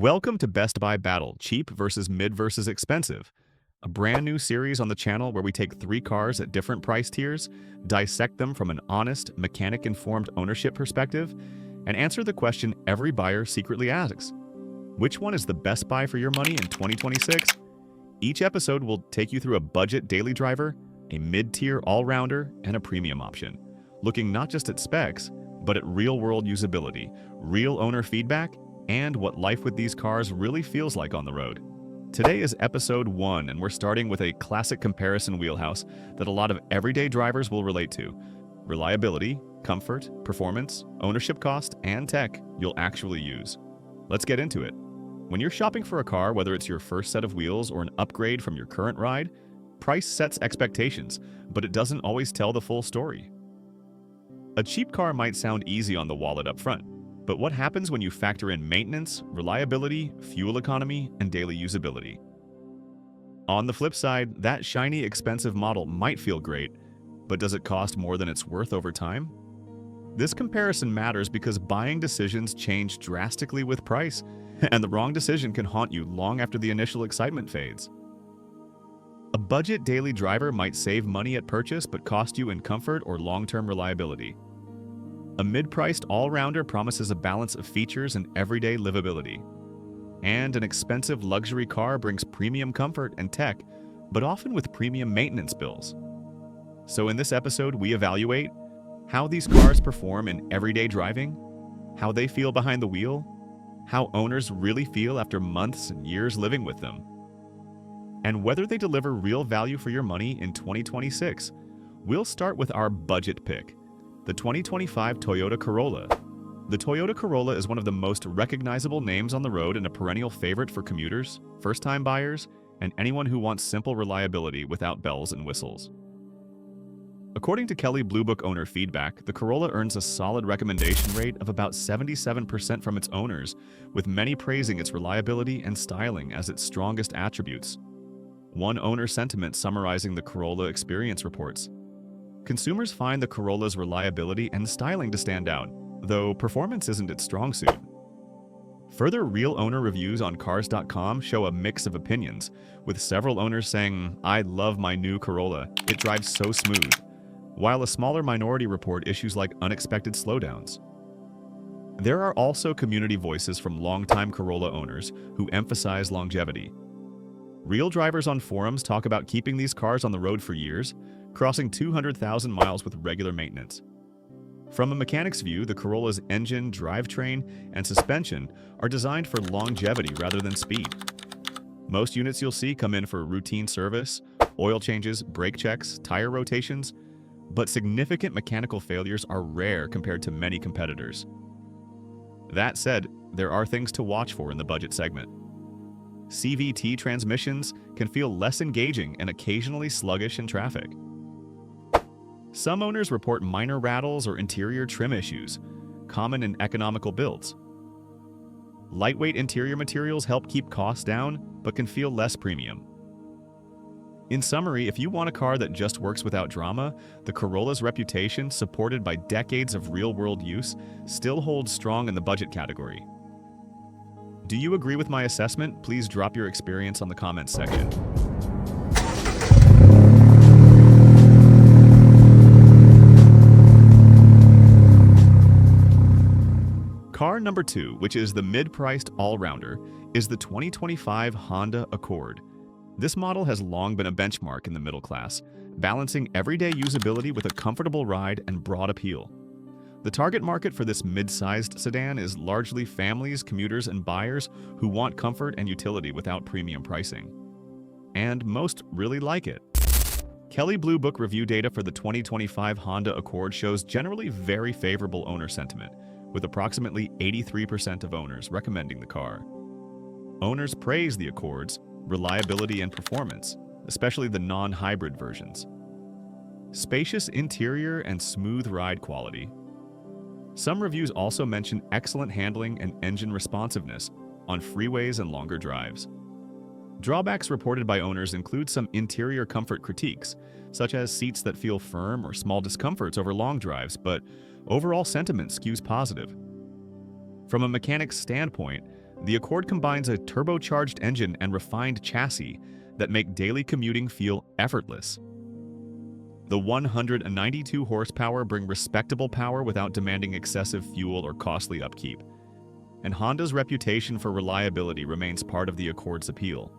Welcome to Best Buy Battle, cheap versus mid versus expensive, a brand new series on the channel where we take three cars at different price tiers, dissect them from an honest, mechanic-informed ownership perspective, and answer the question every buyer secretly asks. Which one is the best buy for your money in 2026? Each episode will take you through a budget daily driver, a mid-tier all-rounder, and a premium option, looking not just at specs, but at real-world usability, real owner feedback, and what life with these cars really feels like on the road. Today is episode 1, and we're starting with a classic comparison wheelhouse that a lot of everyday drivers will relate to. Reliability, comfort, performance, ownership cost, and tech you'll actually use. Let's get into it. When you're shopping for a car, whether it's your first set of wheels or an upgrade from your current ride, price sets expectations, but it doesn't always tell the full story. A cheap car might sound easy on the wallet up front, but what happens when you factor in maintenance, reliability, fuel economy, and daily usability? On the flip side, that shiny, expensive model might feel great, but does it cost more than it's worth over time? This comparison matters because buying decisions change drastically with price, and the wrong decision can haunt you long after the initial excitement fades. A budget daily driver might save money at purchase but cost you in comfort or long-term reliability. A mid-priced all-rounder promises a balance of features and everyday livability. And an expensive luxury car brings premium comfort and tech, but often with premium maintenance bills. So in this episode, we evaluate how these cars perform in everyday driving, how they feel behind the wheel, how owners really feel after months and years living with them, and whether they deliver real value for your money in 2026. We'll start with our budget pick, the 2025 Toyota Corolla. The Toyota Corolla is one of the most recognizable names on the road and a perennial favorite for commuters, first-time buyers, and anyone who wants simple reliability without bells and whistles. According to Kelley Blue Book owner feedback, the Corolla earns a solid recommendation rate of about 77% from its owners, with many praising its reliability and styling as its strongest attributes. One owner sentiment summarizing the Corolla experience reports: consumers find the Corolla's reliability and styling to stand out, though performance isn't its strong suit. Further real owner reviews on Cars.com show a mix of opinions, with several owners saying, "I love my new Corolla, it drives so smooth," while a smaller minority report issues like unexpected slowdowns. There are also community voices from longtime Corolla owners who emphasize longevity. Real drivers on forums talk about keeping these cars on the road for years, crossing 200,000 miles with regular maintenance. From a mechanic's view, the Corolla's engine, drivetrain, and suspension are designed for longevity rather than speed. Most units you'll see come in for routine service, oil changes, brake checks, tire rotations, but significant mechanical failures are rare compared to many competitors. That said, there are things to watch for in the budget segment. CVT transmissions can feel less engaging and occasionally sluggish in traffic. Some owners report minor rattles or interior trim issues, common in economical builds. Lightweight interior materials help keep costs down, but can feel less premium. In summary, if you want a car that just works without drama, the Corolla's reputation, supported by decades of real-world use, still holds strong in the budget category. Do you agree with my assessment? Please drop your experience on the comments section. Car number 2, which is the mid-priced all-rounder, is the 2025 Honda Accord. This model has long been a benchmark in the middle class, balancing everyday usability with a comfortable ride and broad appeal. The target market for this mid-sized sedan is largely families, commuters, and buyers who want comfort and utility without premium pricing. And most really like it. Kelley Blue Book review data for the 2025 Honda Accord shows generally very favorable owner sentiment, with approximately 83% of owners recommending the car. Owners praise the Accord's reliability and performance, especially the non-hybrid versions. Spacious interior and smooth ride quality. Some reviews also mention excellent handling and engine responsiveness on freeways and longer drives. Drawbacks reported by owners include some interior comfort critiques, such as seats that feel firm or small discomforts over long drives, but overall sentiment skews positive. From a mechanic's standpoint, The Accord combines a turbocharged engine and refined chassis that make daily commuting feel effortless. The 192 horsepower bring respectable power without demanding excessive fuel or costly upkeep. And Honda's reputation for reliability remains part of the Accord's appeal.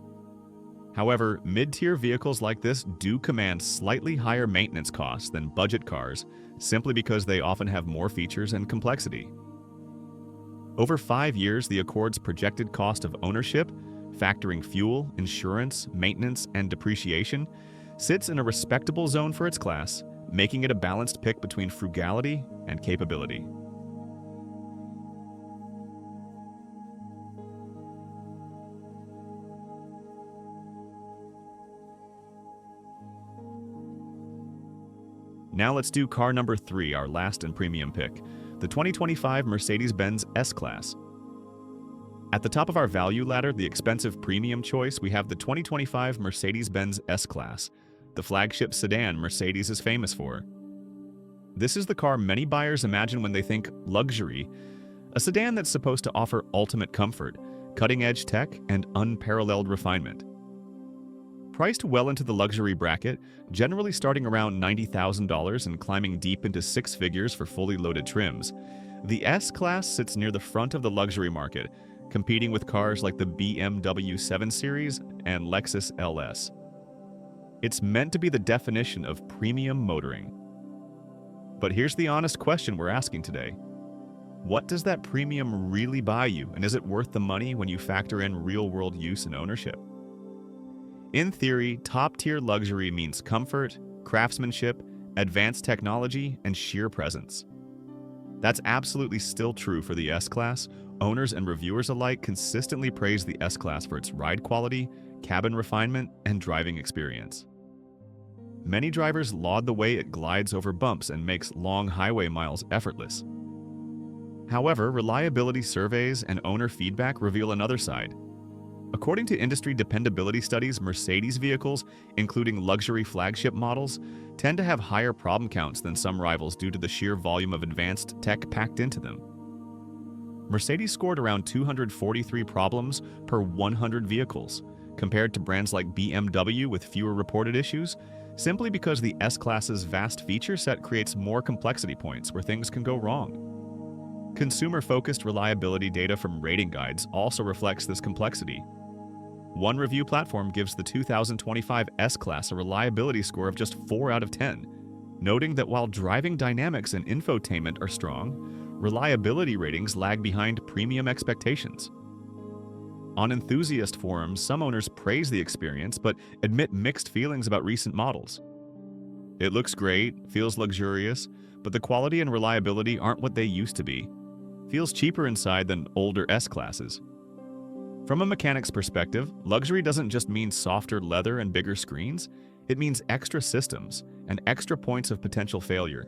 However, mid-tier vehicles like this do command slightly higher maintenance costs than budget cars, simply because they often have more features and complexity. Over 5 years, the Accord's projected cost of ownership, factoring fuel, insurance, maintenance, and depreciation, sits in a respectable zone for its class, making it a balanced pick between frugality and capability. Now let's do car number 3, our last and premium pick, the 2025 Mercedes-Benz S-Class. At the top of our value ladder, the expensive premium choice, we have the 2025 Mercedes-Benz S-Class, the flagship sedan Mercedes is famous for. This is the car many buyers imagine when they think luxury, a sedan that's supposed to offer ultimate comfort, cutting-edge tech, and unparalleled refinement. Priced well into the luxury bracket, generally starting around $90,000 and climbing deep into six figures for fully loaded trims, the S-Class sits near the front of the luxury market, competing with cars like the BMW 7 Series and Lexus LS. It's meant to be the definition of premium motoring. But here's the honest question we're asking today. What does that premium really buy you, and is it worth the money when you factor in real-world use and ownership? In theory, top-tier luxury means comfort, craftsmanship, advanced technology, and sheer presence. That's absolutely still true for the S-Class. Owners and reviewers alike consistently praise the S-Class for its ride quality, cabin refinement, and driving experience. Many drivers laud the way it glides over bumps and makes long highway miles effortless. However, reliability surveys and owner feedback reveal another side. According to industry dependability studies, Mercedes vehicles, including luxury flagship models, tend to have higher problem counts than some rivals due to the sheer volume of advanced tech packed into them. Mercedes scored around 243 problems per 100 vehicles, compared to brands like BMW with fewer reported issues, simply because the S-Class's vast feature set creates more complexity points where things can go wrong. Consumer-focused reliability data from rating guides also reflects this complexity. One review platform gives the 2025 S-Class a reliability score of just 4 out of 10, noting that while driving dynamics and infotainment are strong, reliability ratings lag behind premium expectations. On enthusiast forums, some owners praise the experience but admit mixed feelings about recent models. It looks great, feels luxurious, but the quality and reliability aren't what they used to be. Feels cheaper inside than older S-Classes. From a mechanic's perspective, luxury doesn't just mean softer leather and bigger screens, it means extra systems and extra points of potential failure.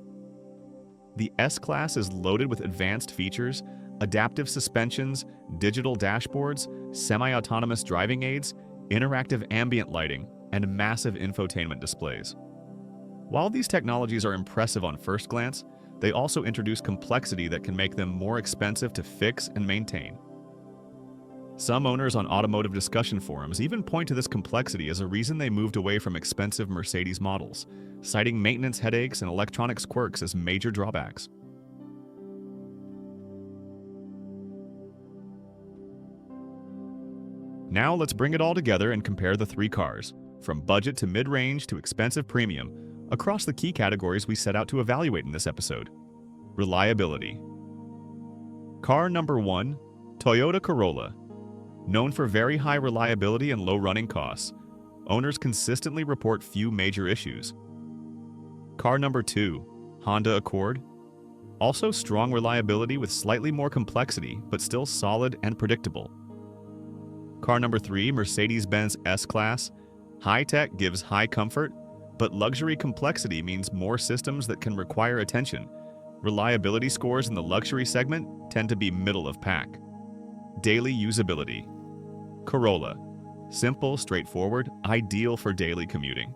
The S-Class is loaded with advanced features, adaptive suspensions, digital dashboards, semi-autonomous driving aids, interactive ambient lighting, and massive infotainment displays. While these technologies are impressive on first glance, they also introduce complexity that can make them more expensive to fix and maintain. Some owners on automotive discussion forums even point to this complexity as a reason they moved away from expensive Mercedes models, citing maintenance headaches and electronics quirks as major drawbacks. Now let's bring it all together and compare the three cars, from budget to mid-range to expensive premium, across the key categories we set out to evaluate in this episode. Reliability. Car number 1, Toyota Corolla. Known for very high reliability and low running costs, owners consistently report few major issues. Car number 2, Honda Accord. Also strong reliability with slightly more complexity, but still solid and predictable. Car number 3, Mercedes-Benz S-Class. High-tech gives high comfort, but luxury complexity means more systems that can require attention. Reliability scores in the luxury segment tend to be middle of pack. Daily usability. Corolla. Simple, straightforward, ideal for daily commuting.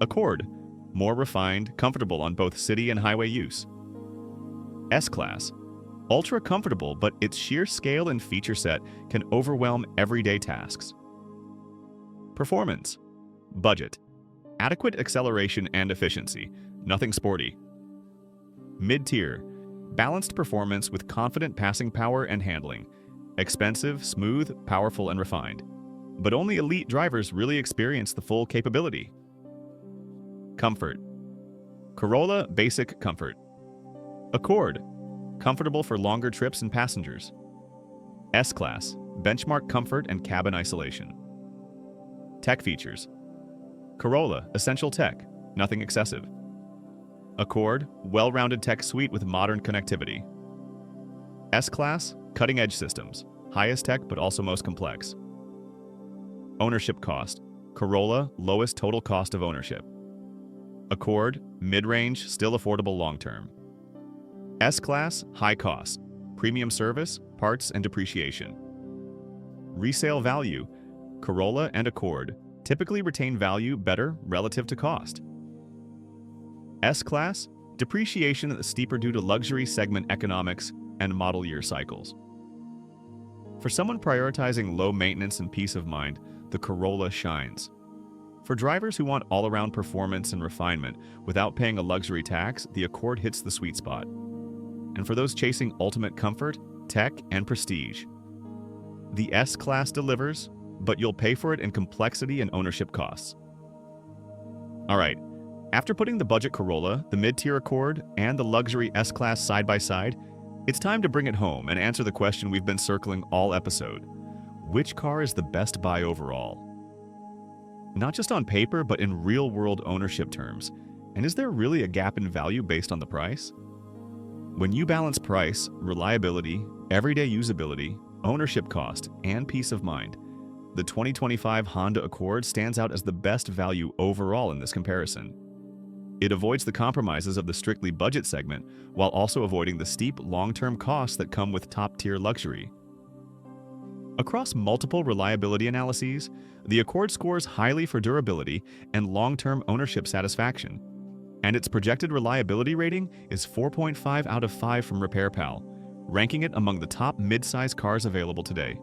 Accord. More refined, comfortable on both city and highway use. S-Class. Ultra comfortable, but its sheer scale and feature set can overwhelm everyday tasks. Performance. Budget. Adequate acceleration and efficiency. Nothing sporty. Mid-tier. Balanced performance with confident passing power and handling. Expensive, smooth, powerful, and refined. But only elite drivers really experience the full capability. Comfort. Corolla Basic Comfort. Accord. Comfortable for longer trips and passengers. S-Class. Benchmark comfort and cabin isolation. Tech features. Corolla Essential Tech. Nothing excessive. Accord. Well-rounded tech suite with modern connectivity. S-Class. Cutting-edge systems. Highest tech but also most complex. Ownership cost. Corolla lowest total cost of ownership. Accord. Mid-range, still affordable long-term. S-Class. High cost. Premium service, parts, and depreciation. Resale value. Corolla and Accord typically retain value better relative to cost. S-Class. Depreciation steeper due to luxury segment economics and model year cycles. For someone prioritizing low maintenance and peace of mind, the Corolla shines. For drivers who want all-around performance and refinement without paying a luxury tax, the Accord hits the sweet spot. And for those chasing ultimate comfort, tech, and prestige, the S-Class delivers, but you'll pay for it in complexity and ownership costs. All right, after putting the budget Corolla, the mid-tier Accord, and the luxury S-Class side by side, it's time to bring it home and answer the question we've been circling all episode. Which car is the best buy overall? Not just on paper, but in real-world ownership terms. And is there really a gap in value based on the price? When you balance price, reliability, everyday usability, ownership cost, and peace of mind, the 2025 Honda Accord stands out as the best value overall in this comparison. It avoids the compromises of the strictly budget segment while also avoiding the steep long-term costs that come with top-tier luxury. Across multiple reliability analyses, the Accord scores highly for durability and long-term ownership satisfaction, and its projected reliability rating is 4.5 out of 5 from RepairPal, ranking it among the top mid-size cars available today.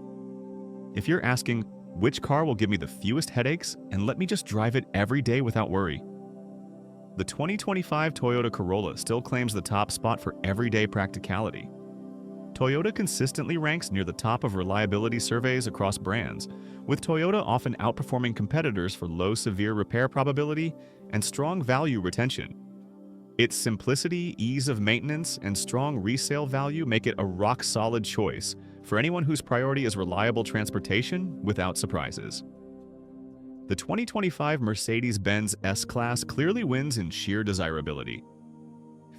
If you're asking, which car will give me the fewest headaches and let me just drive it every day without worry? The 2025 Toyota Corolla still claims the top spot for everyday practicality. Toyota consistently ranks near the top of reliability surveys across brands, with Toyota often outperforming competitors for low severe repair probability and strong value retention. Its simplicity, ease of maintenance, and strong resale value make it a rock-solid choice for anyone whose priority is reliable transportation without surprises. The 2025 Mercedes-Benz S-Class clearly wins in sheer desirability.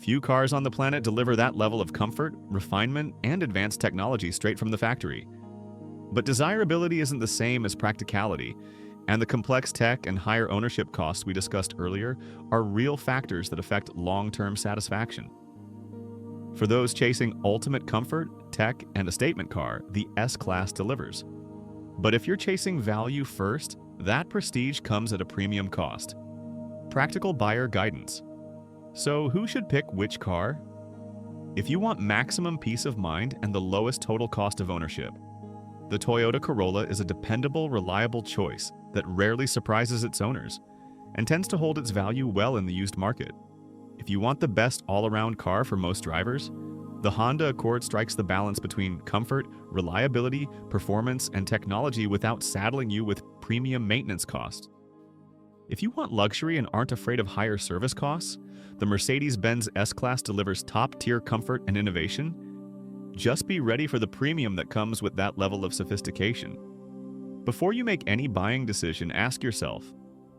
Few cars on the planet deliver that level of comfort, refinement, and advanced technology straight from the factory. But desirability isn't the same as practicality, and the complex tech and higher ownership costs we discussed earlier are real factors that affect long-term satisfaction. For those chasing ultimate comfort, tech, and a statement car, the S-Class delivers. But if you're chasing value first, that prestige comes at a premium cost. Practical buyer guidance. So who should pick which car? If you want maximum peace of mind and the lowest total cost of ownership, the Toyota Corolla is a dependable, reliable choice that rarely surprises its owners and tends to hold its value well in the used market. If you want the best all-around car for most drivers, the Honda Accord strikes the balance between comfort, reliability, performance, and technology without saddling you with premium maintenance costs. If you want luxury and aren't afraid of higher service costs, the Mercedes-Benz S-Class delivers top-tier comfort and innovation. Just be ready for the premium that comes with that level of sophistication. Before you make any buying decision, ask yourself,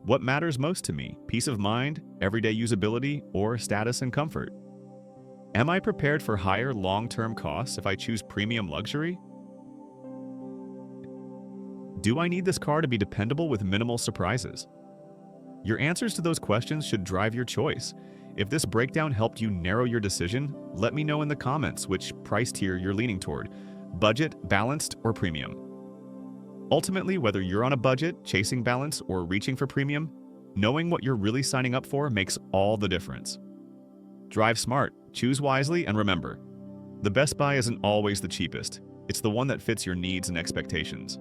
what matters most to me? Peace of mind, everyday usability, or status and comfort? Am I prepared for higher long-term costs if I choose premium luxury? Do I need this car to be dependable with minimal surprises? Your answers to those questions should drive your choice. If this breakdown helped you narrow your decision, let me know in the comments which price tier you're leaning toward: budget, balanced, or premium. Ultimately, whether you're on a budget, chasing balance, or reaching for premium, knowing what you're really signing up for makes all the difference. Drive smart, choose wisely, and remember, The Best Buy isn't always the cheapest. It's the one that fits your needs and expectations.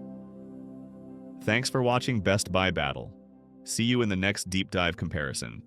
Thanks for watching Best Buy Battle. See you in the next deep dive comparison.